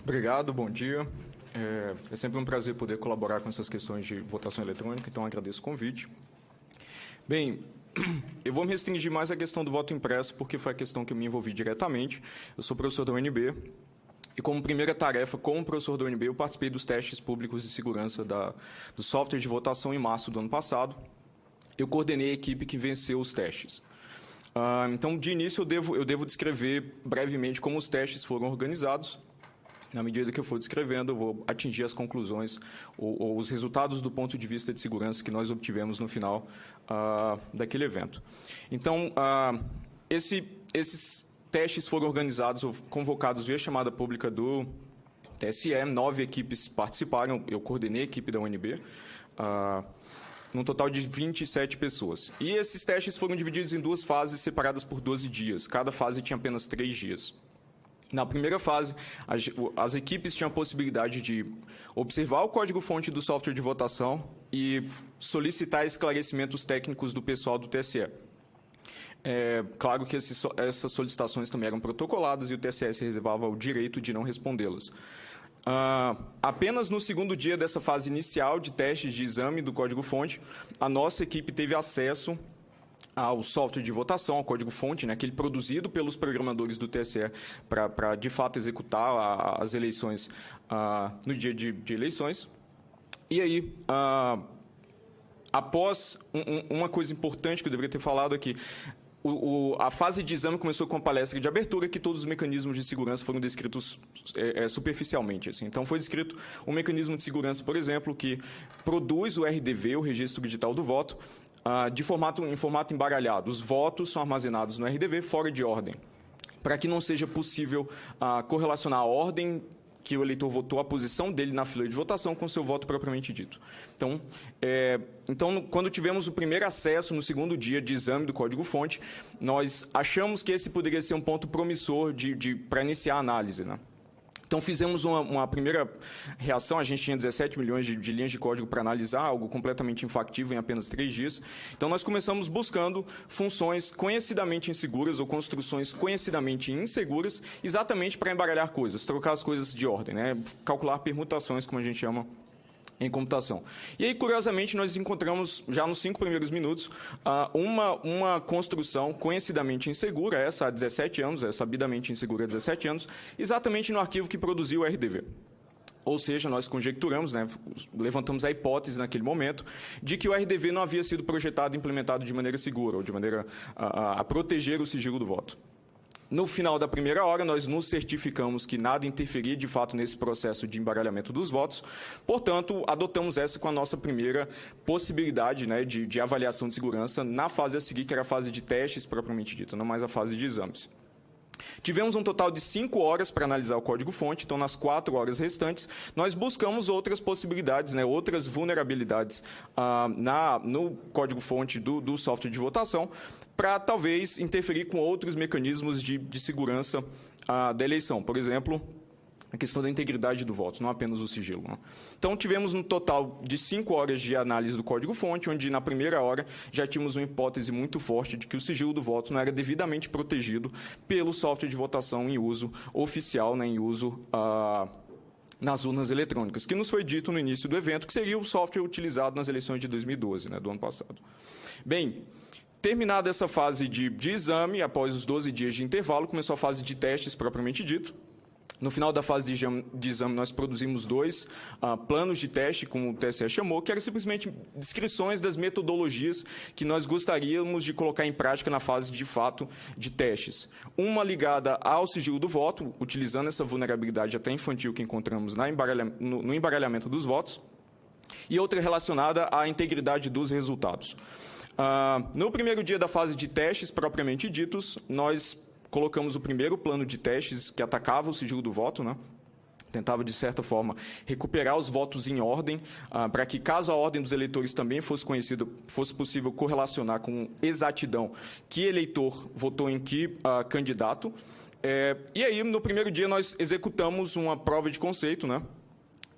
Obrigado, bom dia. É sempre um prazer poder colaborar com essas questões de votação eletrônica, então agradeço o convite. Bem, eu vou me restringir mais à questão do voto impresso, porque foi a questão que eu me envolvi diretamente. Eu sou professor da UNB, e como primeira tarefa, como professor da UNB, eu participei dos testes públicos de segurança do software de votação em março do ano passado. Eu coordenei a equipe que venceu os testes. Então, de início, eu devo descrever brevemente como os testes foram organizados. Na medida que eu for descrevendo, eu vou atingir as conclusões ou os resultados do ponto de vista de segurança que nós obtivemos no final daquele evento. Então, esses testes foram organizados ou convocados via chamada pública do TSE. 9 equipes participaram, eu coordenei a equipe da UNB, num total de 27 pessoas. E esses testes foram divididos em 2 fases separadas por 12 dias. Cada fase tinha apenas 3 dias. Na primeira fase, as equipes tinham a possibilidade de observar o código-fonte do software de votação e solicitar esclarecimentos técnicos do pessoal do TSE. Claro que essas solicitações também eram protocoladas e o TSE se reservava o direito de não respondê-las. Apenas no segundo dia dessa fase inicial de testes de exame do código-fonte, a nossa equipe teve acesso ao software de votação, ao código-fonte, né, aquele produzido pelos programadores do TSE para, de fato, executar as eleições no dia de eleições. E aí, após uma coisa importante que eu deveria ter falado aqui, a fase de exame começou com a palestra de abertura, que todos os mecanismos de segurança foram descritos superficialmente. Assim. Então, foi descrito um mecanismo de segurança, por exemplo, que produz o RDV, o Registro Digital do Voto, em formato embaralhado. Os votos são armazenados no RDV fora de ordem, para que não seja possível correlacionar a ordem que o eleitor votou, a posição dele na fila de votação com o seu voto propriamente dito. Então, quando tivemos o primeiro acesso no segundo dia de exame do código-fonte, nós achamos que esse poderia ser um ponto promissor para iniciar a análise, né? Então, fizemos uma primeira reação. A gente tinha 17 milhões de linhas de código para analisar, algo completamente infactível em apenas 3 dias. Então, nós começamos buscando funções conhecidamente inseguras ou construções conhecidamente inseguras, exatamente para embaralhar coisas, trocar as coisas de ordem, né? Calcular permutações, como a gente chama em computação. E aí, curiosamente, nós encontramos, já nos 5 primeiros minutos, uma construção conhecidamente insegura, essa há 17 anos, sabidamente insegura há 17 anos, exatamente no arquivo que produziu o RDV. Ou seja, nós conjecturamos, né, levantamos a hipótese naquele momento, de que o RDV não havia sido projetado e implementado de maneira segura, ou de maneira a proteger o sigilo do voto. No final da primeira hora, nós nos certificamos que nada interferia, de fato, nesse processo de embaralhamento dos votos. Portanto, adotamos essa com a nossa primeira possibilidade, né, de avaliação de segurança na fase a seguir, que era a fase de testes, propriamente dita, não mais a fase de exames. Tivemos um total de 5 horas para analisar o código-fonte, então, nas 4 horas restantes, nós buscamos outras possibilidades, né, outras vulnerabilidades no código-fonte do software de votação, para talvez interferir com outros mecanismos de segurança da eleição. Por exemplo, a questão da integridade do voto, não apenas o sigilo. Né? Então, tivemos um total de 5 horas de análise do código-fonte, onde, na primeira hora, já tínhamos uma hipótese muito forte de que o sigilo do voto não era devidamente protegido pelo software de votação em uso oficial, né, em uso nas urnas eletrônicas, que nos foi dito no início do evento, que seria o software utilizado nas eleições de 2012, né, do ano passado. Bem, terminada essa fase de exame, após os 12 dias de intervalo, começou a fase de testes, propriamente dito. No final da fase de exame, nós produzimos 2 planos de teste, como o TSE chamou, que eram simplesmente descrições das metodologias que nós gostaríamos de colocar em prática na fase, de fato, de testes. Uma ligada ao sigilo do voto, utilizando essa vulnerabilidade até infantil que encontramos no embaralhamento dos votos, e outra relacionada à integridade dos resultados. No primeiro dia da fase de testes, propriamente ditos, nós colocamos o primeiro plano de testes que atacava o sigilo do voto, né? Tentava, de certa forma, recuperar os votos em ordem, para que, caso a ordem dos eleitores também fosse conhecida, fosse possível correlacionar com exatidão que eleitor votou em que candidato. E aí, no primeiro dia, nós executamos uma prova de conceito, né?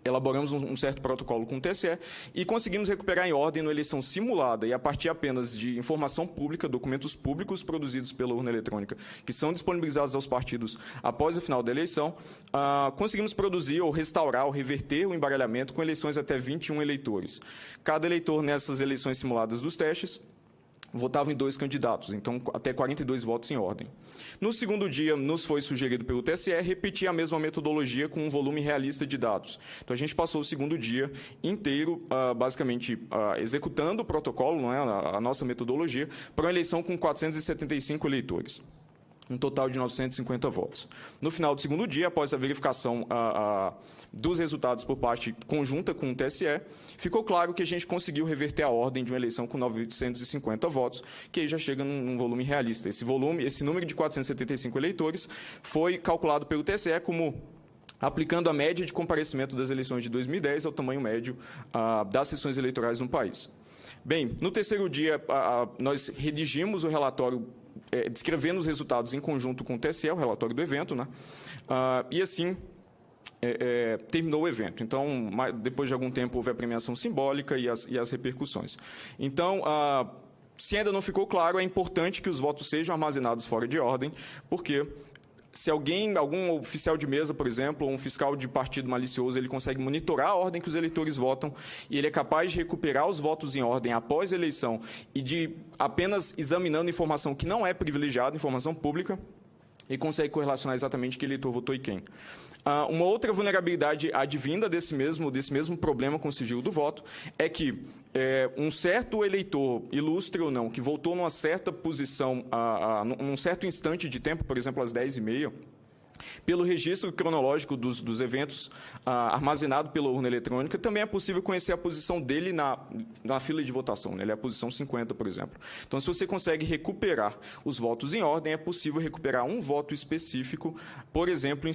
elaboramos um certo protocolo com o TSE e conseguimos recuperar em ordem na eleição simulada e a partir apenas de informação pública, documentos públicos produzidos pela urna eletrônica, que são disponibilizados aos partidos após o final da eleição, conseguimos produzir ou restaurar ou reverter o embaralhamento com eleições até 21 eleitores. Cada eleitor nessas eleições simuladas dos testes votavam em 2 candidatos, então até 42 votos em ordem. No segundo dia, nos foi sugerido pelo TSE repetir a mesma metodologia com um volume realista de dados. Então, a gente passou o segundo dia inteiro, basicamente, executando o protocolo, não é, a nossa metodologia, para uma eleição com 475 eleitores. Um total de 950 votos. No final do segundo dia, após a verificação dos resultados por parte conjunta com o TSE, ficou claro que a gente conseguiu reverter a ordem de uma eleição com 950 votos, que aí já chega num volume realista. Esse número de 475 eleitores foi calculado pelo TSE como aplicando a média de comparecimento das eleições de 2010 ao tamanho médio das sessões eleitorais no país. Bem, no terceiro dia, nós redigimos o relatório descrevendo os resultados em conjunto com o TSE, o relatório do evento, né? E assim terminou o evento. Então, depois de algum tempo, houve a premiação simbólica e as repercussões. Então, se ainda não ficou claro, é importante que os votos sejam armazenados fora de ordem, porque se algum oficial de mesa, por exemplo, ou um fiscal de partido malicioso, ele consegue monitorar a ordem que os eleitores votam e ele é capaz de recuperar os votos em ordem após a eleição e de apenas examinando informação que não é privilegiada, informação pública, e consegue correlacionar exatamente que eleitor votou e quem. Uma outra vulnerabilidade advinda desse mesmo problema com o sigilo do voto é que um certo eleitor, ilustre ou não, que votou numa certa posição, num certo instante de tempo, por exemplo, às 10h30, pelo registro cronológico dos eventos armazenado pela urna eletrônica, também é possível conhecer a posição dele na fila de votação, né? Ele é a posição 50, por exemplo. Então, se você consegue recuperar os votos em ordem, é possível recuperar um voto específico, por exemplo,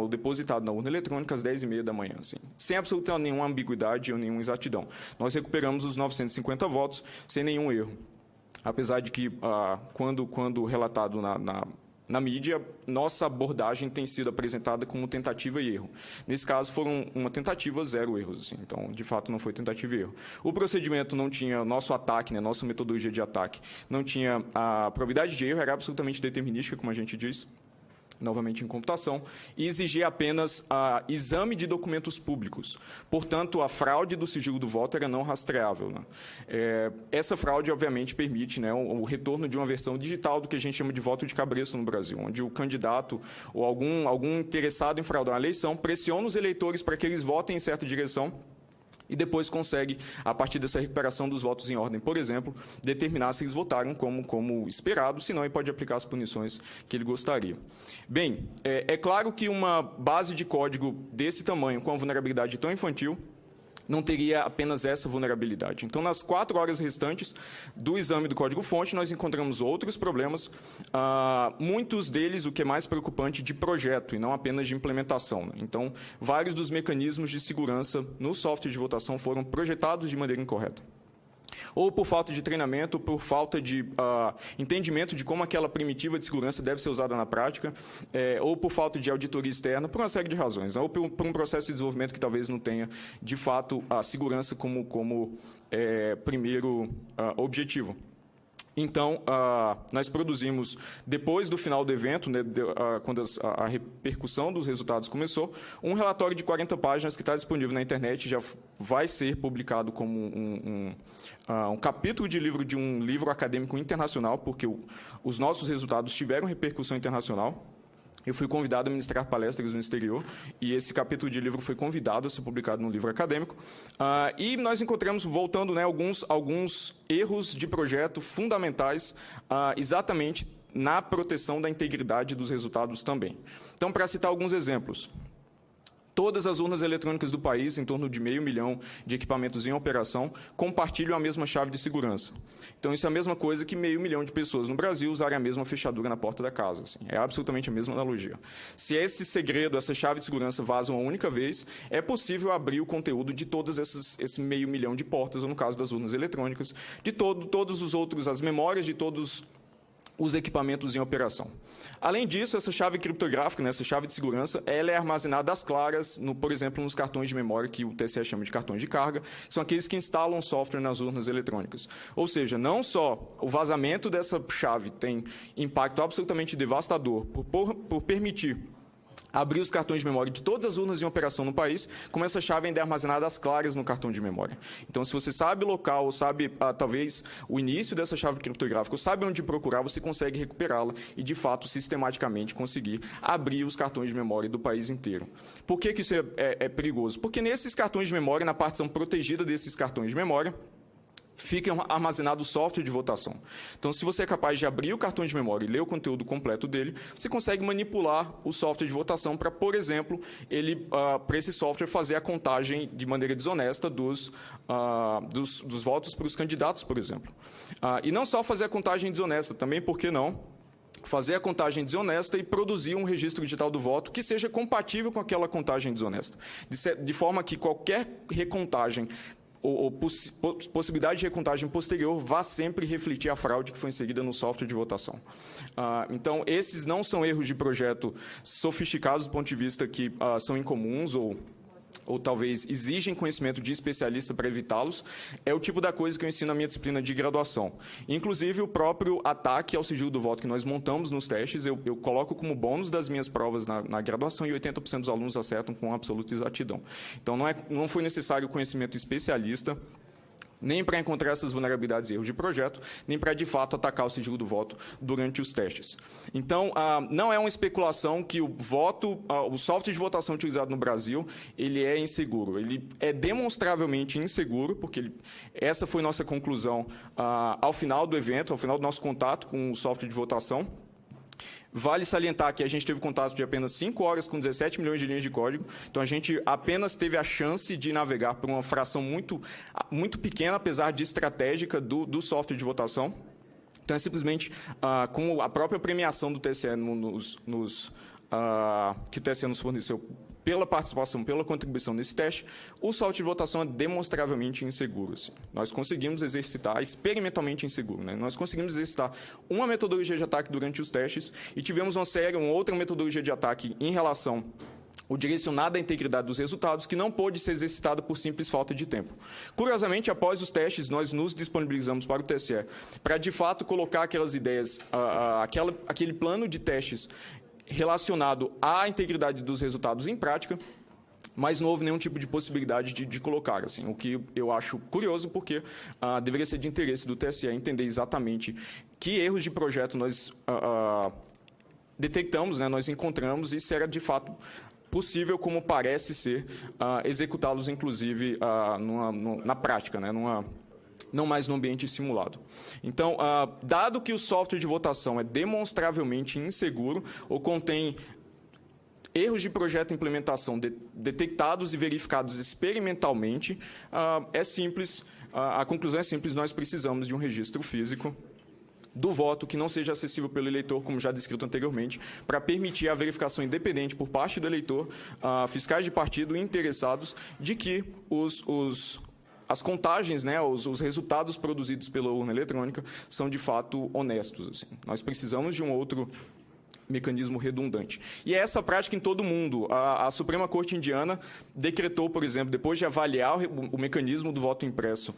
depositado na urna eletrônica às 10h30 da manhã, assim, sem absoluta nenhuma ambiguidade ou nenhuma exatidão. Nós recuperamos os 950 votos sem nenhum erro. Apesar de que, quando relatado na mídia, nossa abordagem tem sido apresentada como tentativa e erro. Nesse caso, foram uma tentativa, 0 erros. Assim. Então, de fato, não foi tentativa e erro. O procedimento não tinha, nosso ataque, né, nossa metodologia de ataque, não tinha a probabilidade de erro, era absolutamente determinística, como a gente diz, novamente em computação, e exigia apenas exame de documentos públicos. Portanto, a fraude do sigilo do voto era não rastreável. Né? Essa fraude, obviamente, permite, né, o retorno de uma versão digital do que a gente chama de voto de cabresto no Brasil, onde o candidato ou algum interessado em fraudar a eleição pressiona os eleitores para que eles votem em certa direção e depois consegue, a partir dessa recuperação dos votos em ordem, por exemplo, determinar se eles votaram como esperado, senão ele pode aplicar as punições que ele gostaria. Bem, é claro que uma base de código desse tamanho, com a vulnerabilidade tão infantil, não teria apenas essa vulnerabilidade. Então, nas 4 horas restantes do exame do código-fonte, nós encontramos outros problemas, muitos deles, o que é mais preocupante, de projeto e não apenas de implementação. Né? Então, vários dos mecanismos de segurança no software de votação foram projetados de maneira incorreta. Ou por falta de treinamento, por falta de entendimento de como aquela primitiva de segurança deve ser usada na prática, ou por falta de auditoria externa, por uma série de razões, ou por um processo de desenvolvimento que talvez não tenha, de fato, a segurança como primeiro objetivo. Então, nós produzimos, depois do final do evento, né, quando a repercussão dos resultados começou, um relatório de 40 páginas que está disponível na internet, já vai ser publicado como um capítulo de um livro acadêmico internacional, porque os nossos resultados tiveram repercussão internacional. Eu fui convidado a ministrar palestras no exterior e esse capítulo de livro foi convidado a ser publicado num livro acadêmico. E nós encontramos, voltando, né, alguns erros de projeto fundamentais exatamente na proteção da integridade dos resultados também. Então, para citar alguns exemplos. Todas as urnas eletrônicas do país, em torno de 500 mil de equipamentos em operação, compartilham a mesma chave de segurança. Então, isso é a mesma coisa que 500 mil de pessoas no Brasil usarem a mesma fechadura na porta da casa. Assim. É absolutamente a mesma analogia. Se esse segredo, essa chave de segurança vaza uma única vez, é possível abrir o conteúdo de todas esse 500 mil de portas, ou no caso das urnas eletrônicas, de todos os outros, as memórias de todos os equipamentos em operação. Além disso, essa chave criptográfica, né, essa chave de segurança, ela é armazenada às claras, por exemplo, nos cartões de memória, que o TSE chama de cartões de carga, que são aqueles que instalam software nas urnas eletrônicas. Ou seja, não só o vazamento dessa chave tem impacto absolutamente devastador por permitir abrir os cartões de memória de todas as urnas em operação no país, como essa chave ainda é armazenada às claras no cartão de memória. Então, se você sabe o local, ou sabe, talvez, o início dessa chave criptográfica, ou sabe onde procurar, você consegue recuperá-la e, de fato, sistematicamente conseguir abrir os cartões de memória do país inteiro. Por que isso é perigoso? Porque nesses cartões de memória, na partição protegida desses cartões de memória, fica armazenado o software de votação. Então, se você é capaz de abrir o cartão de memória e ler o conteúdo completo dele, você consegue manipular o software de votação para, por exemplo, para esse software fazer a contagem de maneira desonesta dos votos para os candidatos, por exemplo. E não só fazer a contagem desonesta, também, por que não, fazer a contagem desonesta e produzir um registro digital do voto que seja compatível com aquela contagem desonesta, de forma que qualquer recontagem ou possibilidade de recontagem posterior vá sempre refletir a fraude que foi inserida no software de votação. Então, esses não são erros de projeto sofisticados do ponto de vista que são incomuns ou talvez exigem conhecimento de especialista para evitá-los, é o tipo da coisa que eu ensino na minha disciplina de graduação. Inclusive, o próprio ataque ao sigilo do voto que nós montamos nos testes, eu coloco como bônus das minhas provas na graduação e 80% dos alunos acertam com absoluta exatidão. Então, não foi necessário conhecimento especialista, nem para encontrar essas vulnerabilidades e erros de projeto, nem para, de fato, atacar o sigilo do voto durante os testes. Então, não é uma especulação que o software de votação utilizado no Brasil, ele é inseguro. Ele é demonstravelmente inseguro, porque essa foi nossa conclusão ao final do evento, ao final do nosso contato com o software de votação. Vale salientar que a gente teve contato de apenas 5 horas com 17 milhões de linhas de código, então a gente apenas teve a chance de navegar por uma fração muito, muito pequena, apesar de estratégica, do software de votação. Então, é simplesmente com a própria premiação do TSE que o TSE nos forneceu pela participação, pela contribuição nesse teste, o software de votação é demonstravelmente inseguro. Assim. Nós conseguimos exercitar, experimentalmente inseguro, né? Nós conseguimos exercitar uma metodologia de ataque durante os testes e tivemos uma outra metodologia de ataque em relação ou direcionada à integridade dos resultados, que não pôde ser exercitada por simples falta de tempo. Curiosamente, após os testes, nós nos disponibilizamos para o TSE para, de fato, colocar aquelas ideias, aquele plano de testes relacionado à integridade dos resultados em prática, mas não houve nenhum tipo de possibilidade de colocar, assim, o que eu acho curioso, porque deveria ser de interesse do TSE entender exatamente que erros de projeto nós detectamos, né, nós encontramos, e se era, de fato, possível, como parece ser, executá-los, inclusive, na prática, né, não mais no ambiente simulado. Então, dado que o software de votação é demonstravelmente inseguro ou contém erros de projeto e implementação detectados e verificados experimentalmente, é simples, a conclusão é simples, nós precisamos de um registro físico do voto que não seja acessível pelo eleitor, como já descrito anteriormente, para permitir a verificação independente por parte do eleitor, fiscais de partido e interessados, de que as contagens, né, os resultados produzidos pela urna eletrônica são, de fato, honestos. Assim. Nós precisamos de um outro mecanismo redundante. E é essa prática em todo o mundo. A Suprema Corte Indiana decretou, por exemplo, depois de avaliar o mecanismo do voto impresso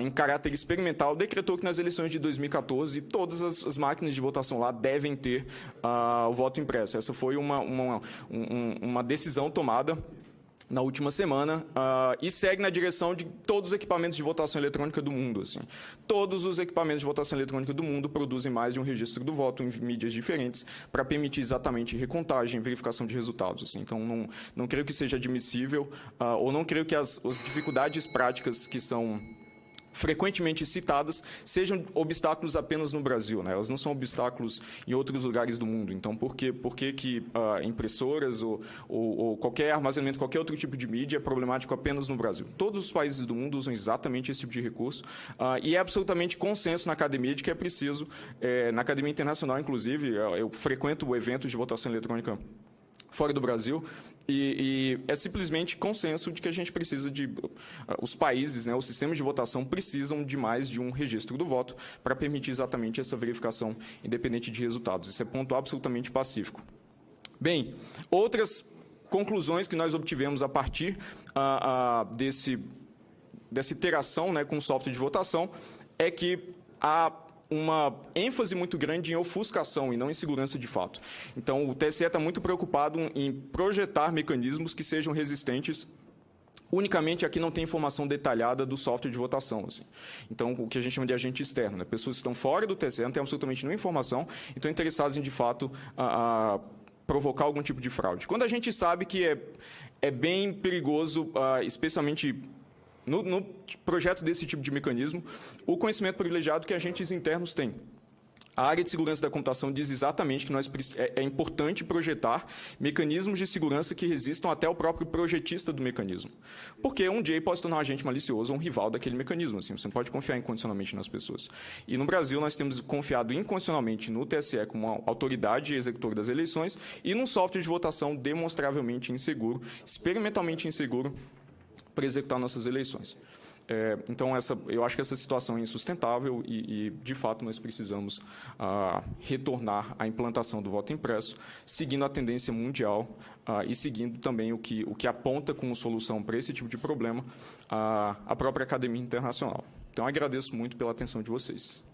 em caráter experimental, decretou que nas eleições de 2014 todas as máquinas de votação lá devem ter o voto impresso. Essa foi uma decisão tomada na última semana, e segue na direção de todos os equipamentos de votação eletrônica do mundo. Assim. Todos os equipamentos de votação eletrônica do mundo produzem mais de um registro do voto em mídias diferentes para permitir exatamente recontagem e verificação de resultados. Assim. Então, não creio que seja admissível, ou não creio que as dificuldades práticas que são frequentemente citadas sejam obstáculos apenas no Brasil, né? Elas não são obstáculos em outros lugares do mundo. Então, por que impressoras ou qualquer armazenamento, qualquer outro tipo de mídia é problemático apenas no Brasil? Todos os países do mundo usam exatamente esse tipo de recurso, e é absolutamente consenso na academia de que é preciso, na academia internacional, inclusive, eu frequento eventos de votação eletrônica fora do Brasil, e é simplesmente consenso de que a gente precisa os países, né, os sistemas de votação precisam de mais de um registro do voto para permitir exatamente essa verificação independente de resultados. Isso é ponto absolutamente pacífico. Bem, outras conclusões que nós obtivemos a partir dessa interação, né, com o software de votação é que há uma ênfase muito grande em ofuscação e não em segurança de fato. Então, o TSE está muito preocupado em projetar mecanismos que sejam resistentes. Unicamente aqui não tem informação detalhada do software de votação. Assim. Então, o que a gente chama de agente externo. Né? Pessoas que estão fora do TSE, não têm absolutamente nenhuma informação e estão interessadas em, de fato, provocar algum tipo de fraude. Quando a gente sabe que é bem perigoso, especialmente no projeto desse tipo de mecanismo, o conhecimento privilegiado que agentes internos têm. A área de segurança da computação diz exatamente que é importante projetar mecanismos de segurança que resistam até o próprio projetista do mecanismo. Porque um dia ele pode se tornar um agente malicioso ou um rival daquele mecanismo. Assim, você não pode confiar incondicionalmente nas pessoas. E no Brasil nós temos confiado incondicionalmente no TSE como uma autoridade executora das eleições e num software de votação demonstravelmente inseguro, experimentalmente inseguro, para executar nossas eleições. Então, eu acho que essa situação é insustentável e de fato, nós precisamos retornar à implantação do voto impresso, seguindo a tendência mundial e seguindo também o que aponta como solução para esse tipo de problema a própria Academia Internacional. Então, agradeço muito pela atenção de vocês.